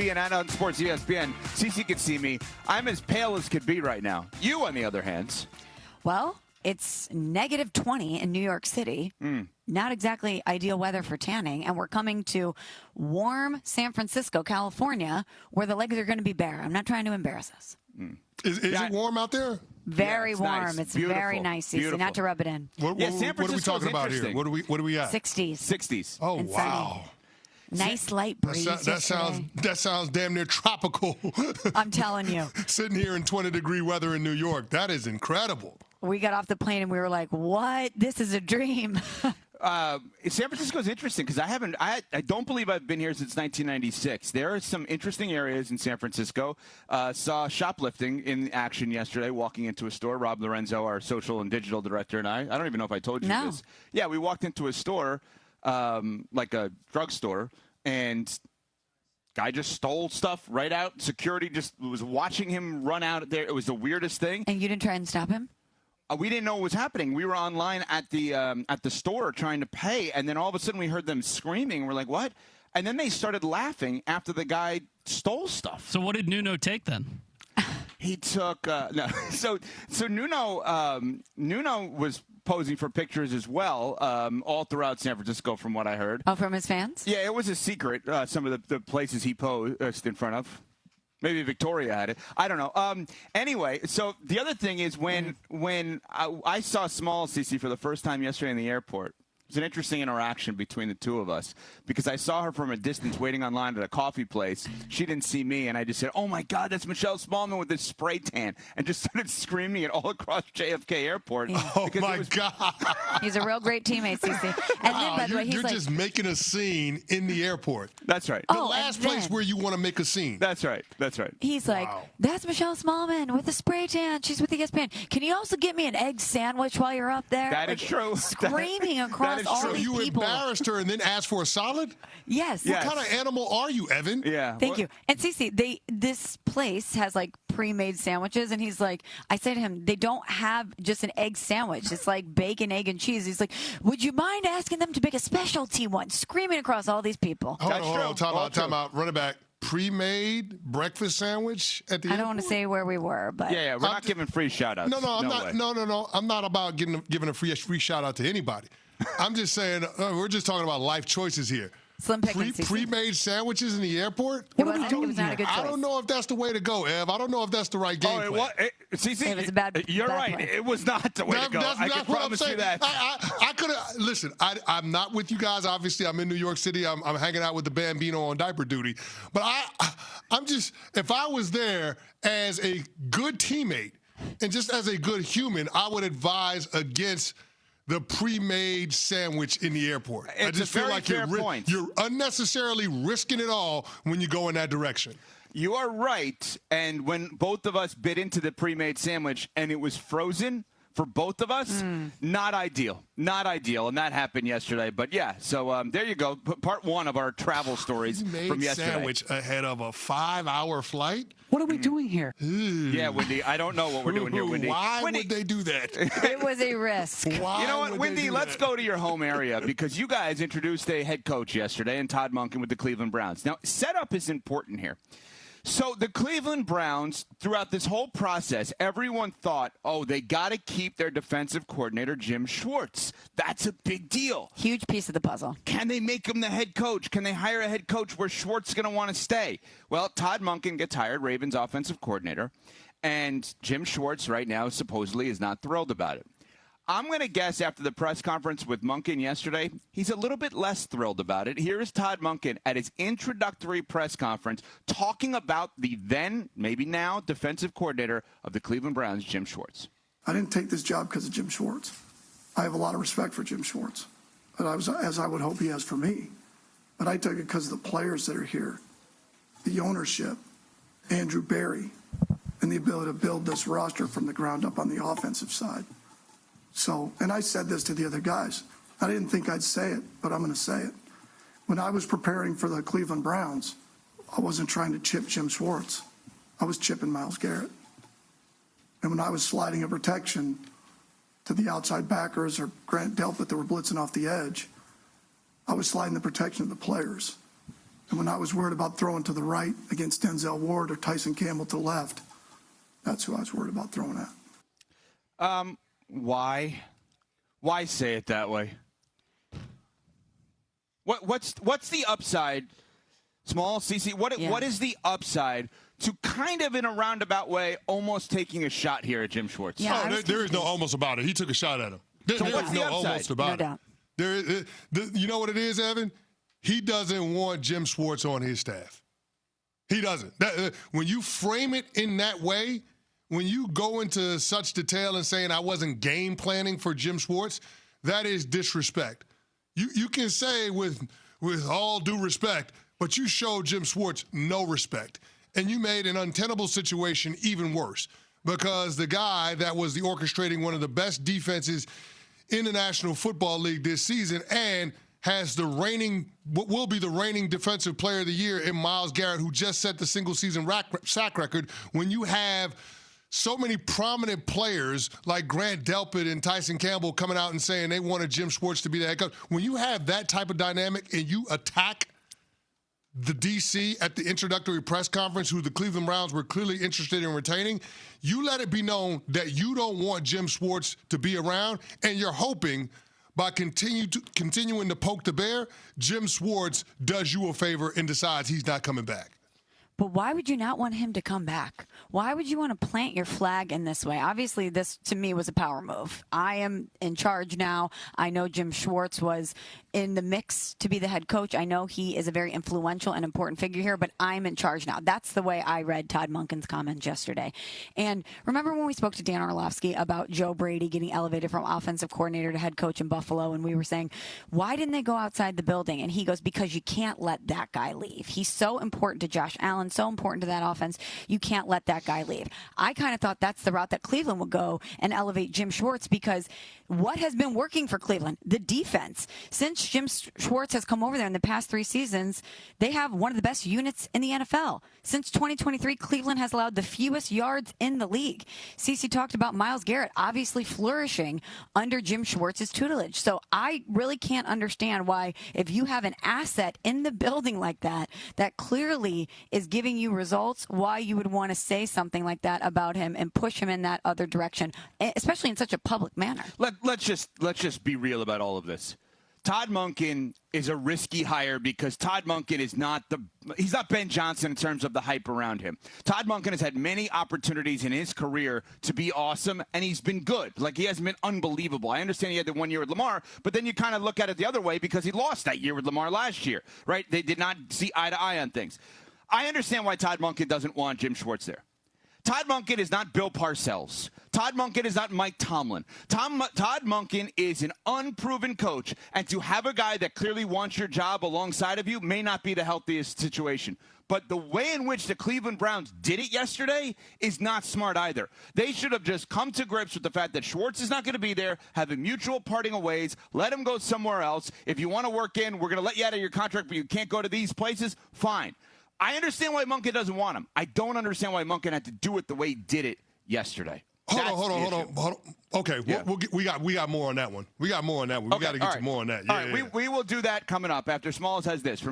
CC and on Sports ESPN. CC could see me. I'm as pale as could be right now. You, on the other hand. Well, it's negative 20 in New York City. Not exactly ideal weather for tanning. And we're coming to warm San Francisco, California, where the legs are going to be bare. I'm not trying to embarrass us. Is it warm out there? Very it's warm. Nice. It's Beautiful. very nice, Cece, not to rub it in. What are we talking about here? What are we at? 60s. 60s. Oh, and wow. Nice light breeze. That sounds damn near tropical. I'm telling you. Sitting here in 20-degree weather in New York, that is incredible. We got off the plane and we were like, what? This is a dream. San Francisco is interesting because I don't believe I've been here since 1996. There are some interesting areas in San Francisco. Saw shoplifting in action yesterday, walking into a store. Rob Lorenzo, our social and digital director, and I don't even know if I told you this. Yeah, we walked into a store, like a drugstore, and guy just stole stuff right out. Security just was watching him run out there. It was the weirdest thing. And you didn't try and stop him? We didn't know what was happening. We were online at the store trying to pay, and then all of a sudden we heard them screaming. We're like, what? And then they started laughing after the guy stole stuff. So what did Nuno take then? He took no. So Nuno was posing for pictures as well, all throughout San Francisco, from what I heard. Oh, from his fans? Yeah, it was a secret. Some of the places he posed in front of. Maybe Victoria had it. I don't know. Anyway, so the other thing is when I saw Small CC for the first time yesterday in the airport, it was an interesting interaction between the two of us because I saw her from a distance waiting online at a coffee place. She didn't see me, and I just said, oh, my God, that's Michelle Smallman with this spray tan, and just started screaming it all across JFK Airport. Oh, my God. He's a real great teammate, CC. And then, by the way, you're just making a scene in the airport. That's right. The last place where you want to make a scene. That's right. That's right. He's like, that's Michelle Smallman with the spray tan. She's with ESPN. Can you also get me an egg sandwich while you're up there? That is true. Screaming across all so these you people. Embarrassed her and then asked for a salad? Yes. What kind of animal are you, Evan? Yeah. Thank you. And CC, this place has like pre-made sandwiches, and he's like, I say to him, they don't have just an egg sandwich. It's like bacon, egg, and cheese. He's like, would you mind asking them to make a specialty one? Screaming across all these people. Hold on. Time out. Run it back. Pre-made breakfast sandwich at the airport? I don't want to say where we were, but yeah, we're not giving free shout-outs. No, I'm not. No. I'm not about giving a free shout-out to anybody. I'm just saying we're just talking about life choices here. Slim pickings. Pre-made sandwiches in the airport? It was not a good choice. I don't know if that's the way to go, Ev. I don't know if that's the right game plan. It was a bad You're bad right. play. It was not the way to go. I can promise you that. I could have. Listen, I'm not with you guys. Obviously, I'm in New York City. I'm hanging out with the Bambino on diaper duty. But I'm just, if I was there as a good teammate and just as a good human, I would advise against the pre-made sandwich in the airport. I just feel like you're unnecessarily risking it all when you go in that direction. You are right. And when both of us bit into the pre-made sandwich and it was frozen for both of us, not ideal. Not ideal. And that happened yesterday. But, yeah, so there you go. Part one of our travel stories from yesterday. Sandwich ahead of a 5-hour flight? What are we doing here? Yeah, Wendy, I don't know what we're doing here, Wendy. Why would they do that? It was a risk. Why you know what, Wendy, let's go to your home area because you guys introduced a head coach yesterday, and Todd Monken with the Cleveland Browns. Now, setup is important here. So the Cleveland Browns, throughout this whole process, everyone thought, they got to keep their defensive coordinator, Jim Schwartz. That's a big deal. Huge piece of the puzzle. Can they make him the head coach? Can they hire a head coach where Schwartz is going to want to stay? Well, Todd Monken gets hired, Ravens offensive coordinator, and Jim Schwartz right now supposedly is not thrilled about it. I'm going to guess after the press conference with Monken yesterday, he's a little bit less thrilled about it. Here is Todd Monken at his introductory press conference talking about the then, maybe now, defensive coordinator of the Cleveland Browns, Jim Schwartz. I didn't take this job because of Jim Schwartz. I have a lot of respect for Jim Schwartz, as I would hope he has for me. But I took it because of the players that are here, the ownership, Andrew Berry, and the ability to build this roster from the ground up on the offensive side. So, and I said this to the other guys. I didn't think I'd say it, but I'm going to say it. When I was preparing for the Cleveland Browns, I wasn't trying to chip Jim Schwartz. I was chipping Myles Garrett. And when I was sliding a protection to the outside backers or Grant Delpit that were blitzing off the edge, I was sliding the protection of the players. And when I was worried about throwing to the right against Denzel Ward or Tyson Campbell to the left, that's who I was worried about throwing at. Why? Why say it that way? What's the upside? Small CC. What is the upside to kind of in a roundabout way almost taking a shot here at Jim Schwartz? Yeah, there is no almost about it. He took a shot at him. There what's is the no upside? almost about No it. doubt. You know what it is, Evan? He doesn't want Jim Schwartz on his staff. He doesn't. When you frame it in that way, when you go into such detail and saying I wasn't game planning for Jim Schwartz, that is disrespect. You can say with all due respect, but you showed Jim Schwartz no respect. And you made an untenable situation even worse because the guy that was orchestrating one of the best defenses in the National Football League this season and has what will be the reigning Defensive Player of the Year in Myles Garrett, who just set the single-season sack record. When you have so many prominent players like Grant Delpit and Tyson Campbell coming out and saying they wanted Jim Schwartz to be the head coach, when you have that type of dynamic and you attack the DC at the introductory press conference, who the Cleveland Browns were clearly interested in retaining, you let it be known that you don't want Jim Schwartz to be around, and you're hoping by continuing to poke the bear, Jim Schwartz does you a favor and decides he's not coming back. But why would you not want him to come back? Why would you want to plant your flag in this way? Obviously, this, to me, was a power move. I am in charge now. I know Jim Schwartz was in the mix to be the head coach. I know he is a very influential and important figure here, but I'm in charge now. That's the way I read Todd Monken's comments yesterday. And remember when we spoke to Dan Orlovsky about Joe Brady getting elevated from offensive coordinator to head coach in Buffalo, and we were saying, why didn't they go outside the building? And he goes, because you can't let that guy leave. He's so important to Josh Allen, so important to that offense. You can't let that guy leave. I kind of thought that's the route that Cleveland would go and elevate Jim Schwartz, because what has been working for Cleveland? The defense. Since Jim Schwartz has come over there in the past 3 seasons, they have one of the best units in the NFL. Since 2023, Cleveland has allowed the fewest yards in the league. CeCe talked about Myles Garrett obviously flourishing under Jim Schwartz's tutelage. So I really can't understand why, if you have an asset in the building like that, that clearly is giving you results, why you would want to say something like that about him and push him in that other direction, especially in such a public manner. Let's just be real about all of this. Todd Monken is a risky hire because Todd Monken is he's not Ben Johnson in terms of the hype around him. Todd Monken has had many opportunities in his career to be awesome, and he's been good. Like, he hasn't been unbelievable. I understand he had the 1 year with Lamar, but then you kind of look at it the other way because he lost that year with Lamar last year, right? They did not see eye to eye on things. I understand why Todd Monken doesn't want Jim Schwartz there. Todd Monken is not Bill Parcells. Todd Monken is not Mike Tomlin. Todd Monken is an unproven coach, and to have a guy that clearly wants your job alongside of you may not be the healthiest situation. But the way in which the Cleveland Browns did it yesterday is not smart either. They should have just come to grips with the fact that Schwartz is not going to be there, have a mutual parting of ways, let him go somewhere else. If you want to work in, we're going to let you out of your contract, but you can't go to these places, fine. I understand why Monken doesn't want him. I don't understand why Monken had to do it the way he did it yesterday. Hold on. Okay, yeah. we got more on that one. We got more on that one. We got to get to more on that. Yeah, all right, we will do that coming up after Smalls has this from